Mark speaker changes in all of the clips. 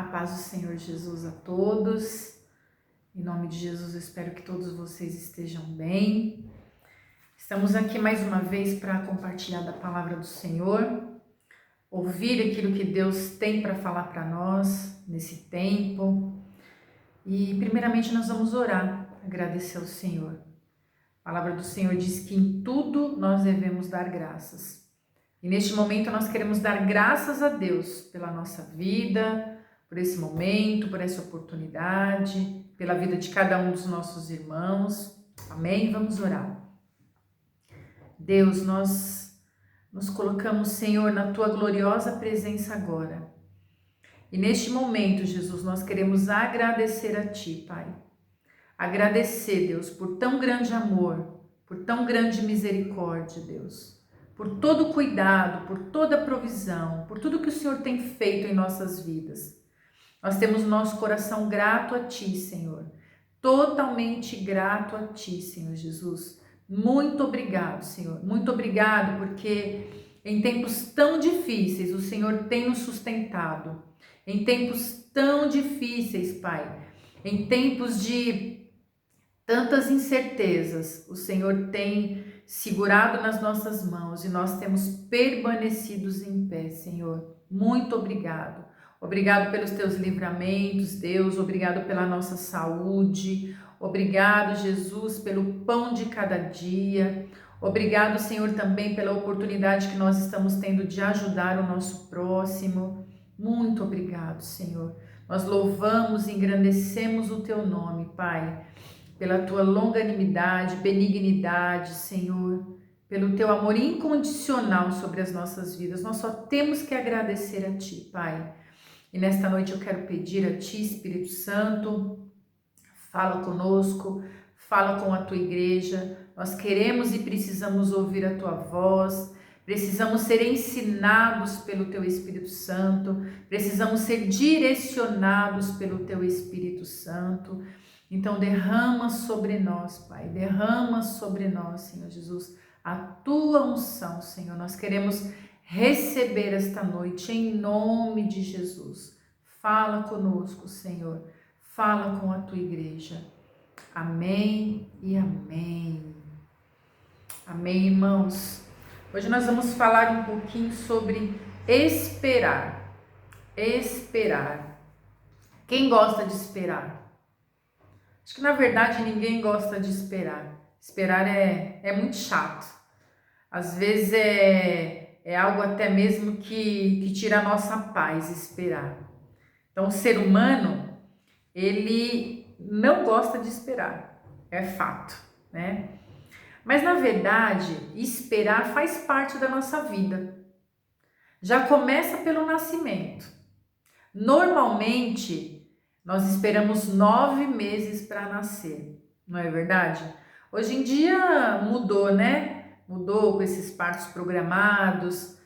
Speaker 1: A paz do Senhor Jesus a todos. Em nome de Jesus, eu espero que todos vocês estejam bem. Estamos aqui mais uma vez para compartilhar da palavra do Senhor, ouvir aquilo que Deus tem para falar para nós nesse tempo. E primeiramente nós vamos orar, agradecer ao Senhor. A palavra do Senhor diz que em tudo nós devemos dar graças. E neste momento nós queremos dar graças a Deus pela nossa vida, por esse momento, por essa oportunidade, pela vida de cada um dos nossos irmãos. Amém? Vamos orar. Deus, nós nos colocamos, Senhor, na Tua gloriosa presença agora. E neste momento, Jesus, nós queremos agradecer a Ti, Pai. Agradecer, Deus, por tão grande amor, por tão grande misericórdia, Deus. Por todo o cuidado, por toda a provisão, por tudo que o Senhor tem feito em nossas vidas. Nós temos nosso coração grato a Ti, Senhor. Totalmente grato a Ti, Senhor Jesus. Muito obrigado, Senhor. Muito obrigado porque em tempos tão difíceis o Senhor tem nos sustentado. Em tempos tão difíceis, Pai. Em tempos de tantas incertezas, o Senhor tem segurado nas nossas mãos e nós temos permanecidos em pé, Senhor. Muito obrigado. Obrigado pelos teus livramentos, Deus. Obrigado pela nossa saúde. Obrigado, Jesus, pelo pão de cada dia. Obrigado, Senhor, também pela oportunidade que nós estamos tendo de ajudar o nosso próximo. Muito obrigado, Senhor. Nós louvamos e engrandecemos o teu nome, Pai, pela tua longanimidade, benignidade, Senhor, pelo teu amor incondicional sobre as nossas vidas. Nós só temos que agradecer a Ti, Pai. E nesta noite eu quero pedir a Ti, Espírito Santo, fala conosco, fala com a Tua igreja. Nós queremos e precisamos ouvir a Tua voz, precisamos ser ensinados pelo Teu Espírito Santo, precisamos ser direcionados pelo Teu Espírito Santo. Então derrama sobre nós, Pai, derrama sobre nós, Senhor Jesus, a Tua unção, Senhor. Nós queremos receber esta noite em nome de Jesus. Fala conosco, Senhor. Fala com a Tua igreja. Amém e amém. Amém, irmãos. Hoje nós vamos falar um pouquinho sobre esperar. Esperar. Quem gosta de esperar? Acho que na verdade ninguém gosta de esperar. Esperar é muito chato. Às vezes é algo até mesmo que tira a nossa paz, esperar. Então o ser humano, ele não gosta de esperar, é fato, né? Mas na verdade, esperar faz parte da nossa vida. Já começa pelo nascimento. Normalmente, nós esperamos 9 meses para nascer, não é verdade? Hoje em dia mudou, né? Mudou com esses partos programados,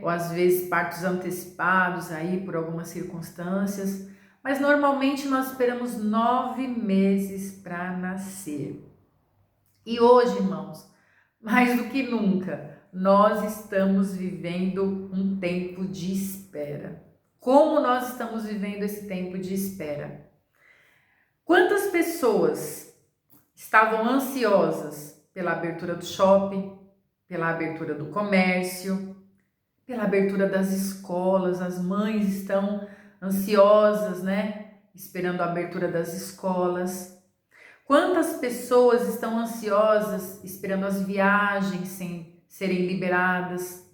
Speaker 1: ou às vezes partos antecipados aí por algumas circunstâncias, mas normalmente nós esperamos 9 meses para nascer. E hoje, irmãos, mais do que nunca, nós estamos vivendo um tempo de espera. Como nós estamos vivendo esse tempo de espera? Quantas pessoas estavam ansiosas pela abertura do shopping, pela abertura do comércio, pela abertura das escolas? As mães estão ansiosas, né? Esperando a abertura das escolas. Quantas pessoas estão ansiosas esperando as viagens serem liberadas?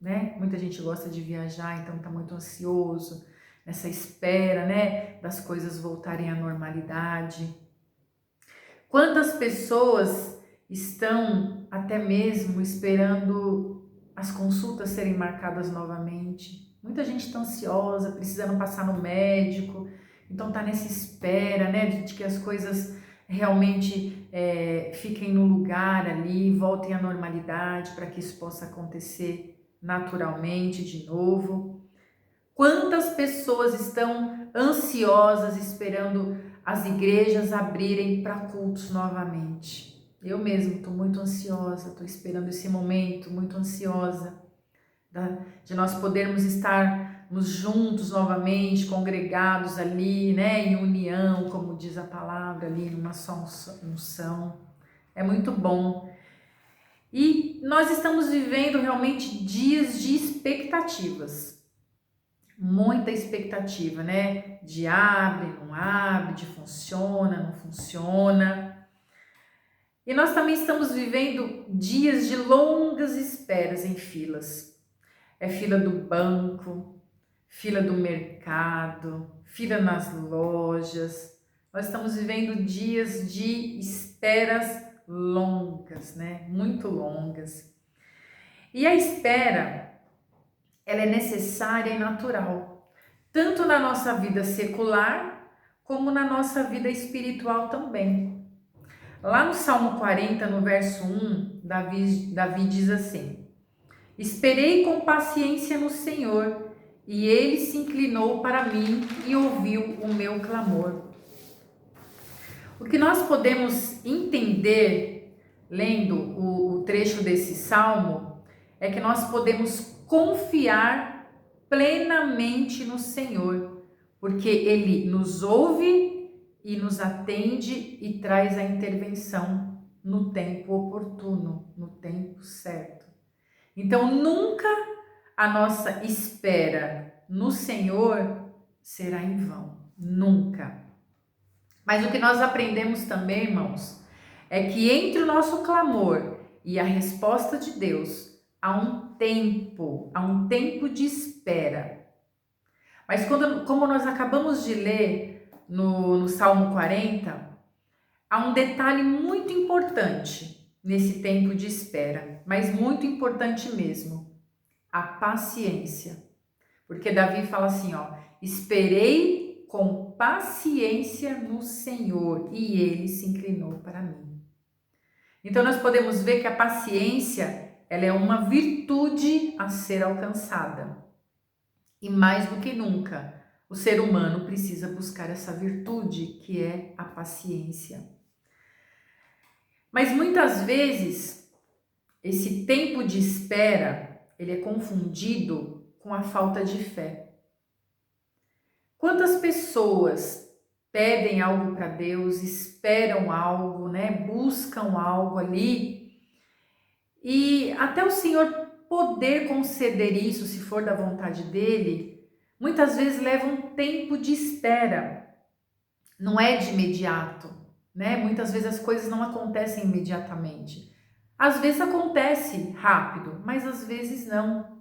Speaker 1: Né? Muita gente gosta de viajar, então está muito ansioso nessa espera, né, das coisas voltarem à normalidade. Quantas pessoas estão até mesmo esperando as consultas serem marcadas novamente? Muita gente está ansiosa, precisando passar no médico, então está nessa espera, né, de que as coisas realmente fiquem no lugar ali, voltem à normalidade para que isso possa acontecer naturalmente de novo. Quantas pessoas estão ansiosas esperando as igrejas abrirem para cultos novamente? Eu mesmo estou muito ansiosa, estou esperando esse momento, muito ansiosa de nós podermos estar estarmos juntos novamente, congregados ali, né, em união, como diz a palavra ali, numa só unção. É muito bom. E nós estamos vivendo realmente dias de expectativas. Muita expectativa, né? De abre, não abre, de funciona, não funciona. E nós também estamos vivendo dias de longas esperas em filas. É fila do banco, fila do mercado, fila nas lojas. Nós estamos vivendo dias de esperas longas, né? Muito longas. E a espera, ela é necessária e natural, tanto na nossa vida secular, como na nossa vida espiritual também. Lá no Salmo 40, no verso 1, Davi diz assim: Esperei com paciência no Senhor, e ele se inclinou para mim e ouviu o meu clamor. O que nós podemos entender, lendo o trecho desse salmo, é que nós podemos confiar plenamente no Senhor, porque Ele nos ouve e nos atende e traz a intervenção no tempo oportuno, no tempo certo. Então, nunca a nossa espera no Senhor será em vão, nunca. Mas o que nós aprendemos também, irmãos, é que entre o nosso clamor e a resposta de Deus há um tempo de espera. Mas como nós acabamos de ler no Salmo 40, há um detalhe muito importante nesse tempo de espera, mas muito importante mesmo, a paciência. Porque Davi fala assim, ó, esperei com paciência no Senhor e ele se inclinou para mim. Então nós podemos ver que a paciência, ela é uma virtude a ser alcançada. E mais do que nunca, o ser humano precisa buscar essa virtude que é a paciência. Mas muitas vezes esse tempo de espera, ele é confundido com a falta de fé. Quantas pessoas pedem algo para Deus, esperam algo, né? Buscam algo ali, e até o Senhor poder conceder isso, se for da vontade dele, muitas vezes leva um tempo de espera. Não é de imediato, né? Muitas vezes as coisas não acontecem imediatamente. Às vezes acontece rápido, mas às vezes não.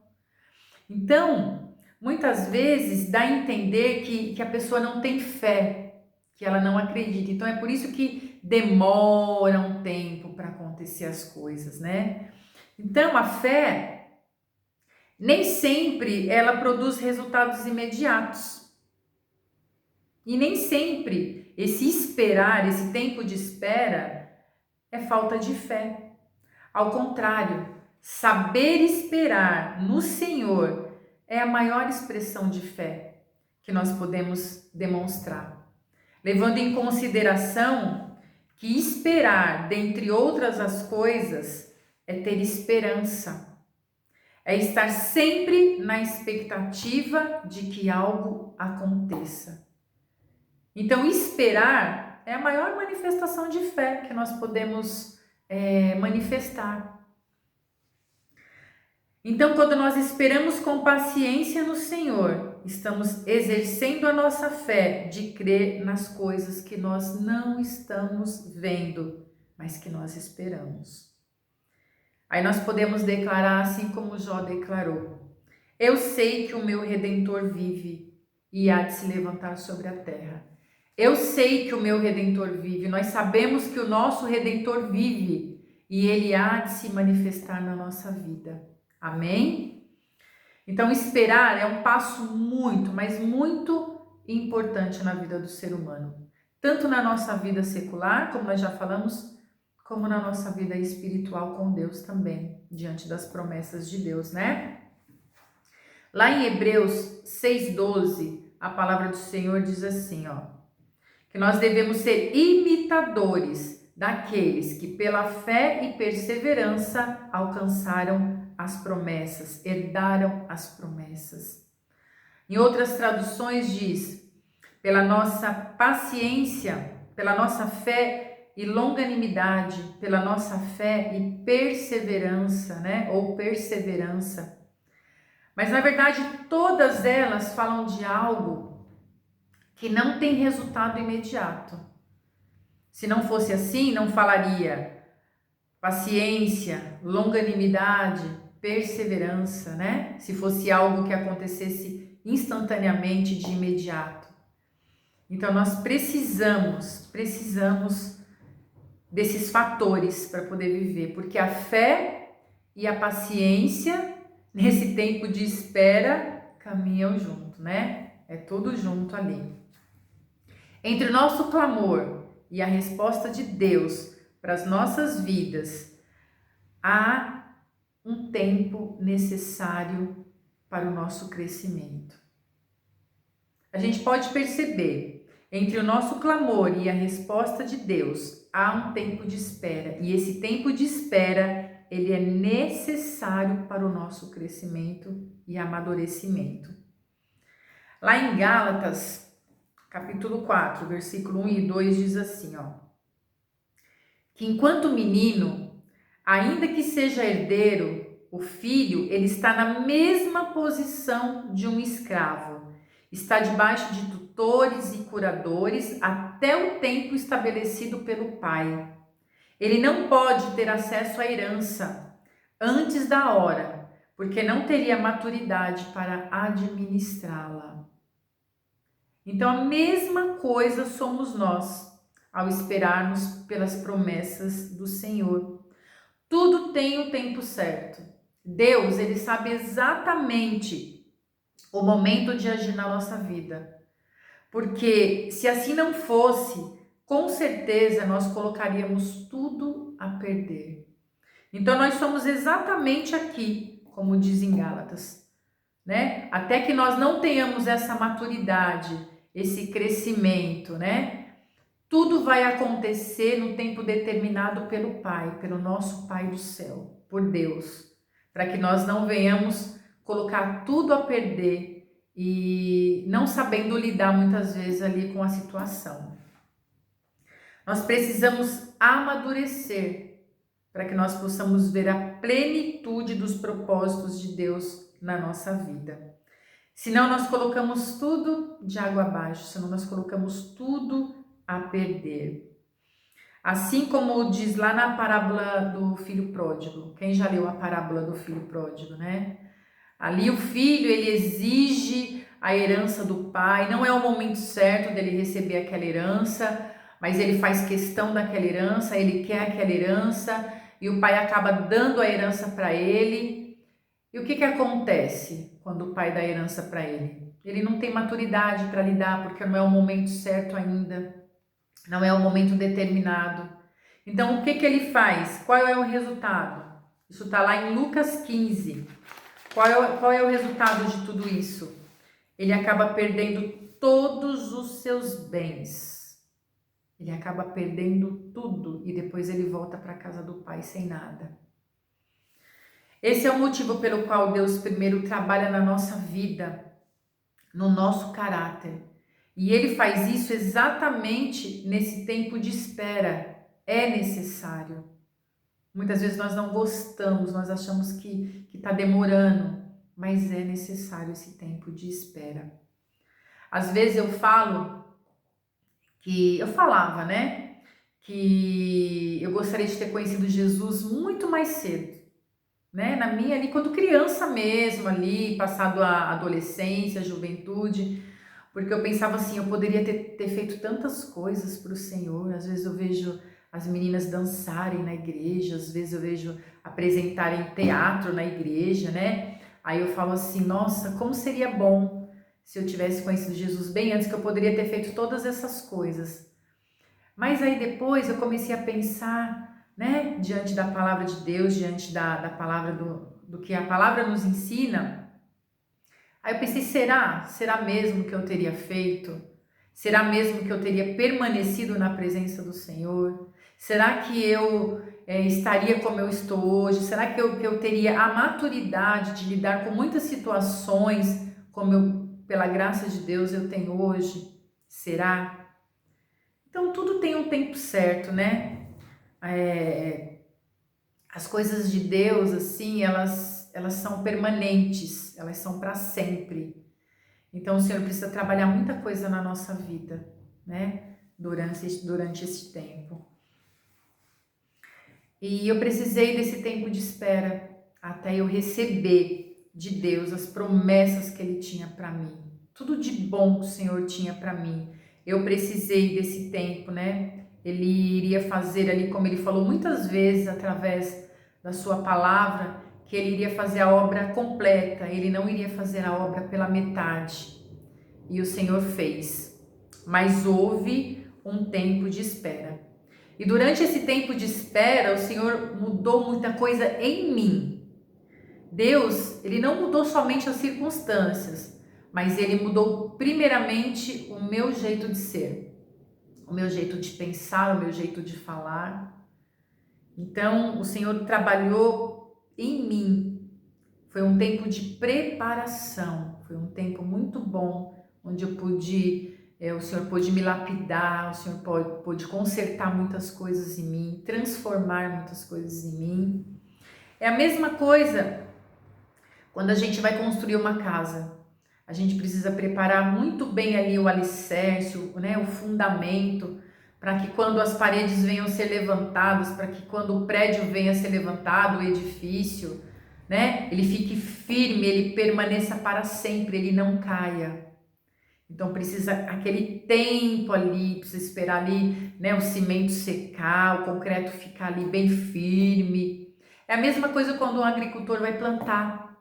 Speaker 1: Então, muitas vezes dá a entender que a pessoa não tem fé, que ela não acredita. Então é por isso que demora um tempo para acontecer as coisas, né? Então a fé nem sempre ela produz resultados imediatos. E nem sempre esse esperar, esse tempo de espera é falta de fé. Ao contrário, saber esperar no Senhor é a maior expressão de fé que nós podemos demonstrar, levando em consideração que esperar, dentre outras as coisas, é ter esperança, é estar sempre na expectativa de que algo aconteça. Então, esperar é a maior manifestação de fé que nós podemos manifestar. Então, quando nós esperamos com paciência no Senhor, estamos exercendo a nossa fé de crer nas coisas que nós não estamos vendo, mas que nós esperamos. Aí nós podemos declarar assim como Jó declarou: Eu sei que o meu Redentor vive e há de se levantar sobre a terra. Eu sei que o meu Redentor vive. Nós sabemos que o nosso Redentor vive e ele há de se manifestar na nossa vida. Amém? Então, esperar é um passo muito, mas muito importante na vida do ser humano. Tanto na nossa vida secular, como nós já falamos, como na nossa vida espiritual com Deus também, diante das promessas de Deus, né? Lá em Hebreus 6:12, a palavra do Senhor diz assim, ó, que nós devemos ser imitadores daqueles que pela fé e perseverança alcançaram as promessas, herdaram as promessas. Em outras traduções diz: pela nossa paciência, pela nossa fé e longanimidade, pela nossa fé e perseverança, né? Ou perseverança. Mas na verdade todas elas falam de algo que não tem resultado imediato. Se não fosse assim, não falaria paciência, longanimidade, perseverança, né? Se fosse algo que acontecesse instantaneamente, de imediato. Então nós precisamos desses fatores para poder viver, porque a fé e a paciência nesse tempo de espera caminham junto, né? É tudo junto ali. Entre o nosso clamor e a resposta de Deus para as nossas vidas, há um tempo necessário para o nosso crescimento. A gente pode perceber, entre o nosso clamor e a resposta de Deus, há um tempo de espera. E esse tempo de espera, ele é necessário para o nosso crescimento e amadurecimento. Lá em Gálatas, capítulo 4, versículo 1 e 2 diz assim, que enquanto menino, ainda que seja herdeiro, o filho, ele está na mesma posição de um escravo. Está debaixo de tutores e curadores até o tempo estabelecido pelo pai. Ele não pode ter acesso à herança antes da hora, porque não teria maturidade para administrá-la. Então, a mesma coisa somos nós, ao esperarmos pelas promessas do Senhor. Tudo tem o tempo certo. Deus, ele sabe exatamente o momento de agir na nossa vida. Porque se assim não fosse, com certeza nós colocaríamos tudo a perder. Então, nós somos exatamente aqui, como diz em Gálatas, né? Até que nós não tenhamos essa maturidade, esse crescimento, né? Tudo vai acontecer no tempo determinado pelo Pai, pelo nosso Pai do céu, por Deus, para que nós não venhamos colocar tudo a perder e não sabendo lidar muitas vezes ali com a situação. Nós precisamos amadurecer para que nós possamos ver a plenitude dos propósitos de Deus na nossa vida. Senão nós colocamos tudo de água abaixo, senão nós colocamos tudo a perder. Assim como diz lá na parábola do filho pródigo. Quem já leu a parábola do filho pródigo, né? Ali o filho, ele exige a herança do pai, não é o momento certo dele receber aquela herança, mas ele faz questão daquela herança, ele quer aquela herança e o pai acaba dando a herança para ele. E o que acontece quando o pai dá a herança para ele? Ele não tem maturidade para lidar, porque não é o momento certo ainda, não é o momento determinado. Então, o que ele faz? Qual é o resultado? Isso está lá em Lucas 15. Qual é o resultado de tudo isso? Ele acaba perdendo todos os seus bens. Ele acaba perdendo tudo e depois ele volta para a casa do pai sem nada. Esse é o motivo pelo qual Deus primeiro trabalha na nossa vida, no nosso caráter. E Ele faz isso exatamente nesse tempo de espera. É necessário. Muitas vezes nós não gostamos, nós achamos que está demorando, mas é necessário esse tempo de espera. Às vezes eu falava, né, que eu gostaria de ter conhecido Jesus muito mais cedo, né, na minha ali, quando criança mesmo ali, passado a adolescência, a juventude, porque eu pensava assim, eu poderia ter feito tantas coisas para o Senhor. Às vezes eu vejo as meninas dançarem na igreja, às vezes eu vejo apresentarem teatro na igreja, né? Aí eu falo assim, nossa, como seria bom se eu tivesse conhecido Jesus bem antes, que eu poderia ter feito todas essas coisas. Mas aí depois eu comecei a pensar, né, diante da palavra de Deus, diante da palavra do que a palavra nos ensina. Aí eu pensei, será mesmo que eu teria feito? Será mesmo que eu teria permanecido na presença do Senhor? Será que eu estaria como eu estou hoje? Será que eu teria a maturidade de lidar com muitas situações como eu pela graça de Deus eu tenho hoje? Será? Então tudo tem um tempo certo, né? As coisas de Deus, assim, elas são permanentes, elas são para sempre. Então o Senhor precisa trabalhar muita coisa na nossa vida, né? Durante esse tempo. E eu precisei desse tempo de espera até eu receber de Deus as promessas que Ele tinha para mim. Tudo de bom que o Senhor tinha para mim. Eu precisei desse tempo, né? Ele iria fazer ali, como Ele falou muitas vezes através da sua palavra, que Ele iria fazer a obra completa. Ele não iria fazer a obra pela metade. E o Senhor fez. Mas houve um tempo de espera. E durante esse tempo de espera, o Senhor mudou muita coisa em mim. Deus, Ele não mudou somente as circunstâncias, mas Ele mudou primeiramente o meu jeito de ser, o meu jeito de pensar, o meu jeito de falar. Então, o Senhor trabalhou em mim. Foi um tempo de preparação, foi um tempo muito bom, onde eu pude... o Senhor pôde me lapidar, o Senhor pôde consertar muitas coisas em mim, transformar muitas coisas em mim. É a mesma coisa quando a gente vai construir uma casa. A gente precisa preparar muito bem ali o alicerce, né, o fundamento, para que quando as paredes venham ser levantadas, para que quando o prédio venha ser levantado, o edifício, né, ele fique firme, ele permaneça para sempre, ele não caia. Então precisa aquele tempo ali, precisa esperar ali, né, o cimento secar, o concreto ficar ali bem firme. É a mesma coisa quando um agricultor vai plantar.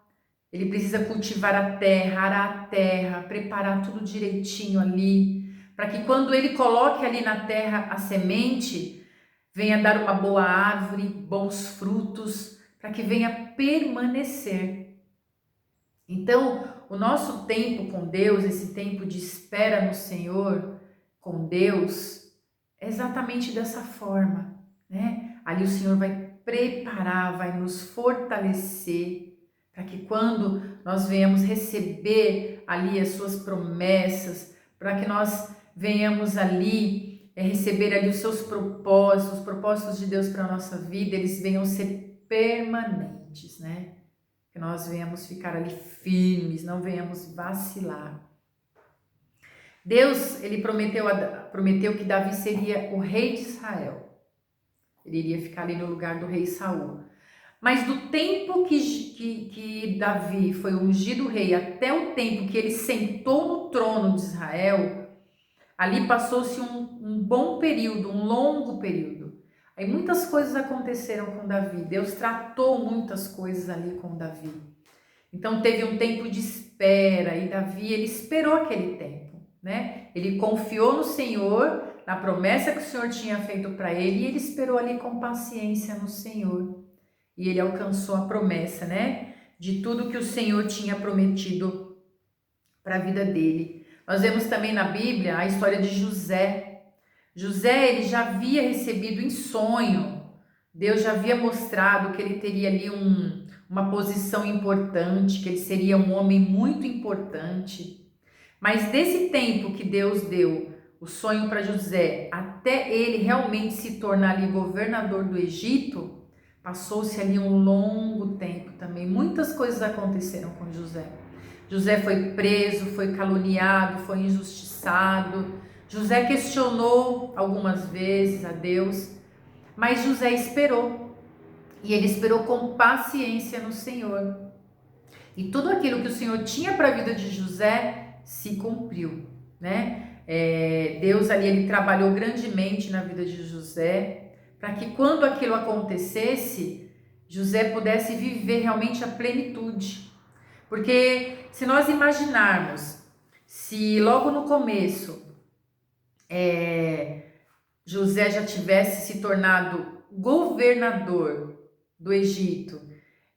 Speaker 1: Ele precisa cultivar a terra, arar a terra, preparar tudo direitinho ali, para que quando ele coloque ali na terra a semente, venha dar uma boa árvore, bons frutos, para que venha permanecer. Então, o nosso tempo com Deus, esse tempo de espera no Senhor, com Deus, é exatamente dessa forma, né? Ali o Senhor vai preparar, vai nos fortalecer, para que quando nós venhamos receber ali as suas promessas, para que nós venhamos ali receber ali os seus propósitos, os propósitos de Deus para a nossa vida, eles venham ser permanentes, né? Que nós venhamos ficar ali firmes, não venhamos vacilar. Deus, ele prometeu que Davi seria o rei de Israel. Ele iria ficar ali no lugar do rei Saul. Mas do tempo que Davi foi ungido rei até o tempo que ele sentou no trono de Israel, ali passou-se um bom período, um longo período. Aí muitas coisas aconteceram com Davi. Deus tratou muitas coisas ali com Davi. Então teve um tempo de espera e Davi, ele esperou aquele tempo, né? Ele confiou no Senhor, na promessa que o Senhor tinha feito para ele, e ele esperou ali com paciência no Senhor. E ele alcançou a promessa, né? De tudo que o Senhor tinha prometido para a vida dele. Nós vemos também na Bíblia a história de José. José, ele já havia recebido em sonho, Deus já havia mostrado que ele teria ali uma posição importante, que ele seria um homem muito importante. Mas desse tempo que Deus deu o sonho para José, até ele realmente se tornar ali governador do Egito, passou-se ali um longo tempo também. Muitas coisas aconteceram com José. José foi preso, foi caluniado, foi injustiçado. José questionou algumas vezes a Deus, mas José esperou. E ele esperou com paciência no Senhor. E tudo aquilo que o Senhor tinha para a vida de José se cumpriu, né? Deus ali, ele trabalhou grandemente na vida de José, para que quando aquilo acontecesse, José pudesse viver realmente a plenitude. Porque se nós imaginarmos, se logo no começo José já tivesse se tornado governador do Egito,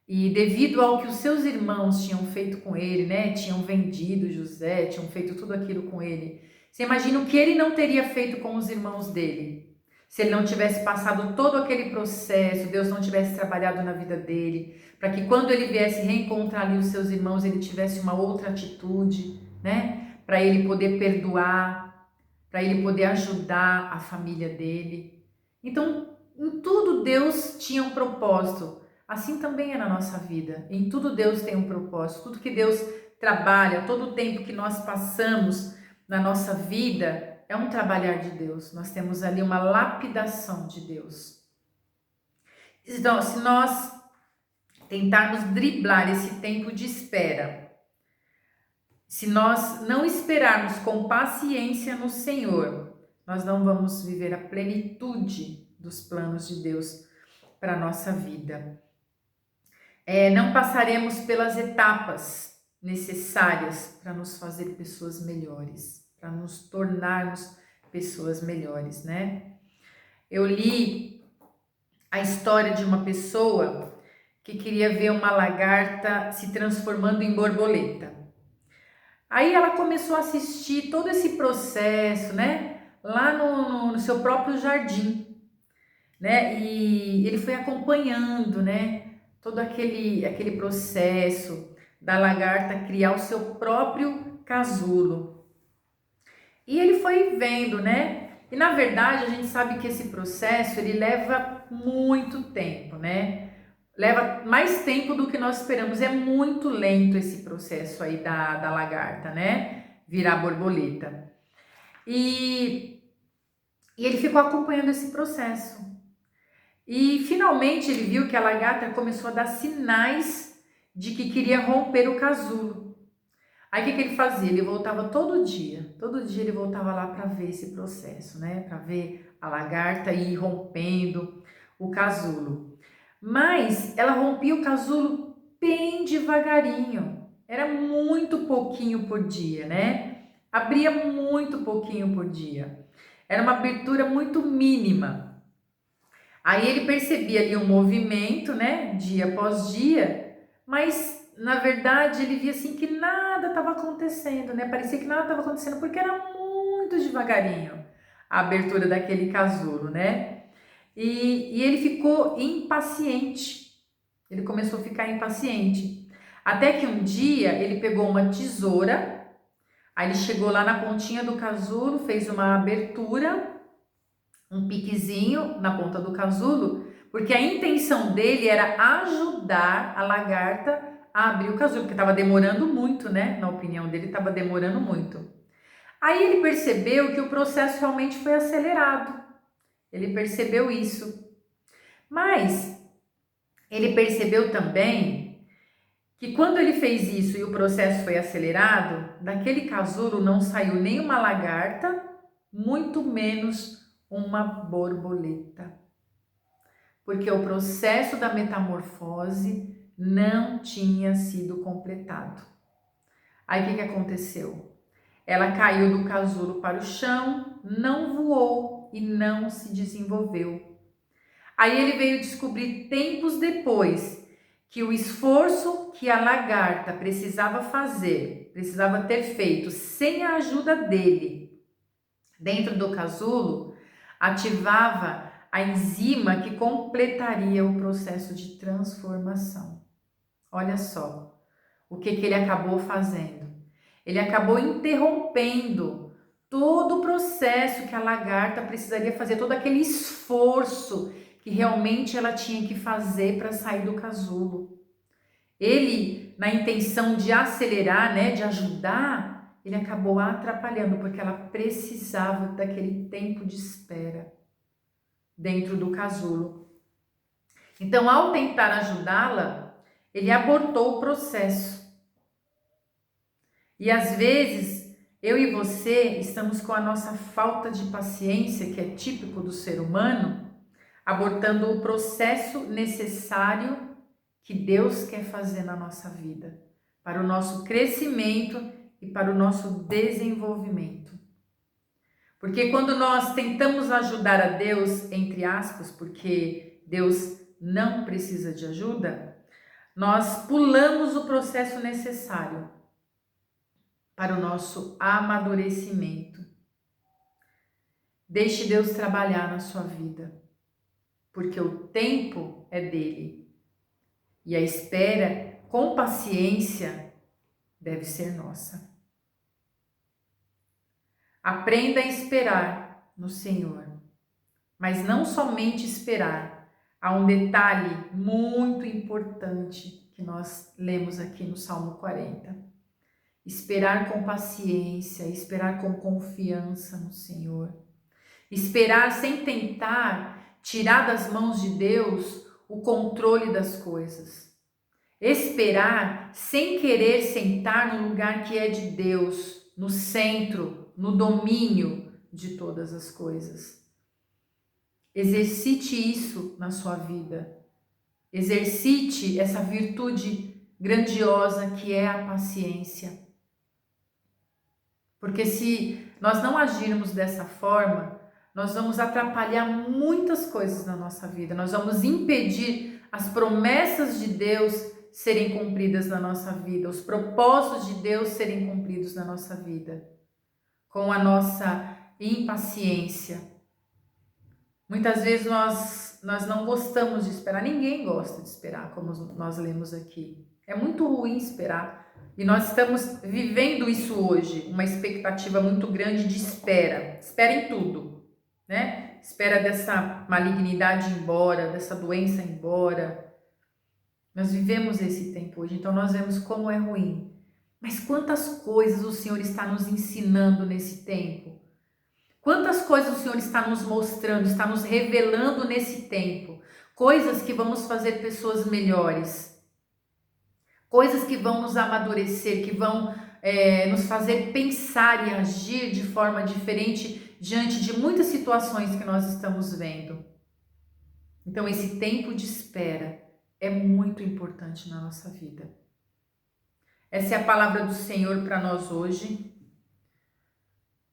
Speaker 1: e devido ao que os seus irmãos tinham feito com ele, né, tinham vendido José, tinham feito tudo aquilo com ele, você imagina o que ele não teria feito com os irmãos dele? Se ele não tivesse passado todo aquele processo, Deus não tivesse trabalhado na vida dele, para que quando ele viesse reencontrar ali os seus irmãos, ele tivesse uma outra atitude. né? Para ele poder perdoar, para ele poder ajudar a família dele. Então, em tudo Deus tinha um propósito. Assim também é na nossa vida. Em tudo Deus tem um propósito. Tudo que Deus trabalha, todo o tempo que nós passamos na nossa vida é um trabalhar de Deus. Nós temos ali uma lapidação de Deus. Então, se nós tentarmos driblar esse tempo de espera, se nós não esperarmos com paciência no Senhor, nós não vamos viver a plenitude dos planos de Deus para a nossa vida. Não passaremos pelas etapas necessárias para nos fazer pessoas melhores, para nos tornarmos pessoas melhores, né? Eu li a história de uma pessoa que queria ver uma lagarta se transformando em borboleta. Aí ela começou a assistir todo esse processo, né? Lá no seu próprio jardim, né? E ele foi acompanhando, né? Todo aquele processo da lagarta criar o seu próprio casulo. E ele foi vendo, né? E na verdade a gente sabe que esse processo ele leva muito tempo, né? Leva mais tempo do que nós esperamos. É muito lento esse processo aí da lagarta, né? Virar borboleta. E ele ficou acompanhando esse processo. E finalmente ele viu que a lagarta começou a dar sinais de que queria romper o casulo. Aí o que ele fazia? Ele voltava todo dia ele voltava lá para ver esse processo, né? Para ver a lagarta ir rompendo o casulo. Mas ela rompia o casulo bem devagarinho, era muito pouquinho por dia, né? Abria muito pouquinho por dia, era uma abertura muito mínima. Aí ele percebia ali um movimento, né, dia após dia, mas na verdade ele via assim que nada estava acontecendo, né? Parecia que nada estava acontecendo porque era muito devagarinho a abertura daquele casulo, né? E ele ficou impaciente. Ele começou a ficar impaciente. Até que um dia ele pegou uma tesoura, aí ele chegou lá na pontinha do casulo, fez uma abertura, um piquezinho na ponta do casulo, porque a intenção dele era ajudar a lagarta a abrir o casulo, porque estava demorando muito, né? Na opinião dele, estava demorando muito. Aí ele percebeu que o processo realmente foi acelerado. Ele percebeu isso. Mas ele percebeu também que quando ele fez isso e o processo foi acelerado, daquele casulo não saiu nem uma lagarta, muito menos uma borboleta. Porque o processo da metamorfose não tinha sido completado. Aí o que aconteceu? Ela caiu do casulo para o chão, não voou e não se desenvolveu. Aí ele veio descobrir tempos depois que o esforço que a lagarta precisava fazer, precisava ter feito sem a ajuda dele, dentro do casulo, ativava a enzima que completaria o processo de transformação. Olha só o que ele acabou fazendo. Ele acabou interrompendo todo o processo que a lagarta precisaria fazer, todo aquele esforço que realmente ela tinha que fazer para sair do casulo. Ele, na intenção de acelerar, né, de ajudar, ele acabou atrapalhando, porque ela precisava daquele tempo de espera dentro do casulo. Então, ao tentar ajudá-la, ele abortou o processo. E às vezes, eu e você estamos com a nossa falta de paciência, que é típico do ser humano, abortando o processo necessário que Deus quer fazer na nossa vida, para o nosso crescimento e para o nosso desenvolvimento. Porque quando nós tentamos ajudar a Deus, entre aspas, porque Deus não precisa de ajuda, nós pulamos o processo necessário para o nosso amadurecimento. Deixe Deus trabalhar na sua vida, porque o tempo é dele. E a espera com paciência deve ser nossa. Aprenda a esperar no Senhor. Mas não somente esperar. Há um detalhe muito importante que nós lemos aqui no Salmo 40. Esperar com paciência, esperar com confiança no Senhor. Esperar sem tentar tirar das mãos de Deus o controle das coisas. Esperar sem querer sentar no lugar que é de Deus, no centro, no domínio de todas as coisas. Exercite isso na sua vida. Exercite essa virtude grandiosa que é a paciência. Porque se nós não agirmos dessa forma, nós vamos atrapalhar muitas coisas na nossa vida. Nós vamos impedir as promessas de Deus serem cumpridas na nossa vida, os propósitos de Deus serem cumpridos na nossa vida, com a nossa impaciência. Muitas vezes nós não gostamos de esperar, ninguém gosta de esperar, como nós lemos aqui. É muito ruim esperar e nós estamos vivendo isso hoje, uma expectativa muito grande de espera. Espera em tudo, né? Espera dessa malignidade ir embora, dessa doença ir embora. Nós vivemos esse tempo hoje, então nós vemos como é ruim. Mas quantas coisas o Senhor está nos ensinando nesse tempo? Quantas coisas o Senhor está nos mostrando, está nos revelando nesse tempo? Coisas que vão nos fazer pessoas melhores. Coisas que vão nos amadurecer, que vão nos fazer pensar e agir de forma diferente diante de muitas situações que nós estamos vendo. Então esse tempo de espera é muito importante na nossa vida. Essa é a palavra do Senhor para nós hoje.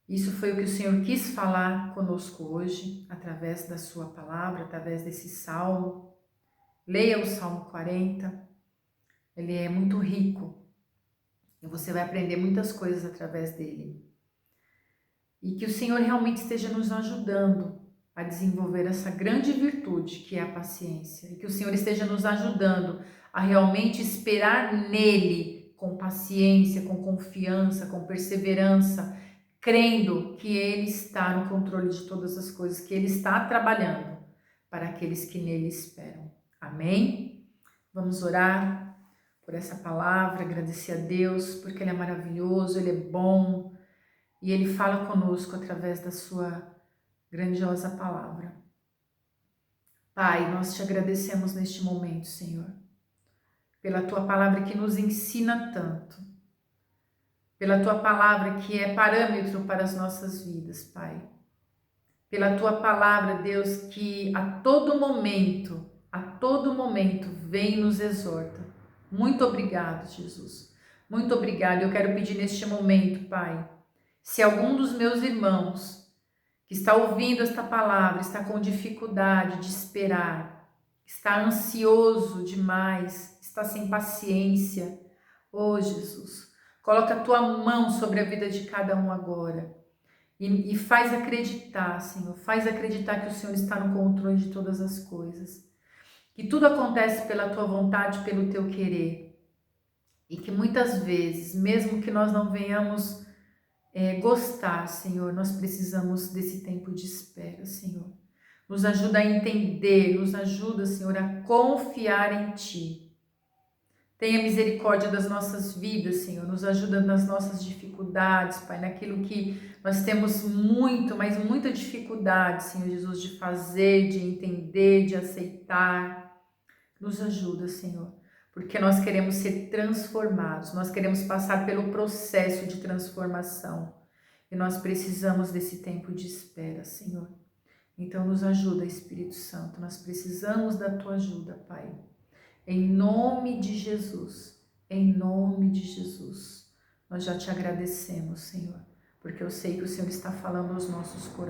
Speaker 1: Isso foi o que o Senhor quis falar conosco hoje, através da sua palavra, através desse salmo. Leia o Salmo 40, ele é muito rico e você vai aprender muitas coisas através dele. E que o Senhor realmente esteja nos ajudando a desenvolver essa grande virtude que é a paciência. E que o Senhor esteja nos ajudando a realmente esperar nele com paciência, com confiança, com perseverança, crendo que Ele está no controle de todas as coisas, que Ele está trabalhando para aqueles que nele esperam. Amém? Vamos orar por essa palavra, agradecer a Deus, porque Ele é maravilhoso, Ele é bom e Ele fala conosco através da sua grandiosa palavra. Pai, nós te agradecemos neste momento, Senhor, pela tua palavra que nos ensina tanto, pela tua palavra que é parâmetro para as nossas vidas, Pai. Pela tua palavra, Deus, que a todo momento vem e nos exorta. Muito obrigado, Jesus. Muito obrigado. Eu quero pedir neste momento, Pai, se algum dos meus irmãos que está ouvindo esta palavra está com dificuldade de esperar, está ansioso demais, está sem paciência, Jesus, coloca a tua mão sobre a vida de cada um agora e faz acreditar, Senhor, faz acreditar que o Senhor está no controle de todas as coisas, que tudo acontece pela tua vontade, pelo teu querer, e que muitas vezes, mesmo que nós não venhamos gostar, Senhor, nós precisamos desse tempo de espera, Senhor. Nos ajuda a entender, nos ajuda, Senhor, a confiar em Ti. Tenha misericórdia das nossas vidas, Senhor, nos ajuda nas nossas dificuldades, Pai, naquilo que nós temos muito, mas muita dificuldade, Senhor Jesus, de fazer, de entender, de aceitar. Nos ajuda, Senhor, porque nós queremos ser transformados, nós queremos passar pelo processo de transformação e nós precisamos desse tempo de espera, Senhor. Então nos ajuda, Espírito Santo, nós precisamos da Tua ajuda, Pai. Em nome de Jesus, nós já te agradecemos, Senhor, porque eu sei que o Senhor está falando aos nossos corações.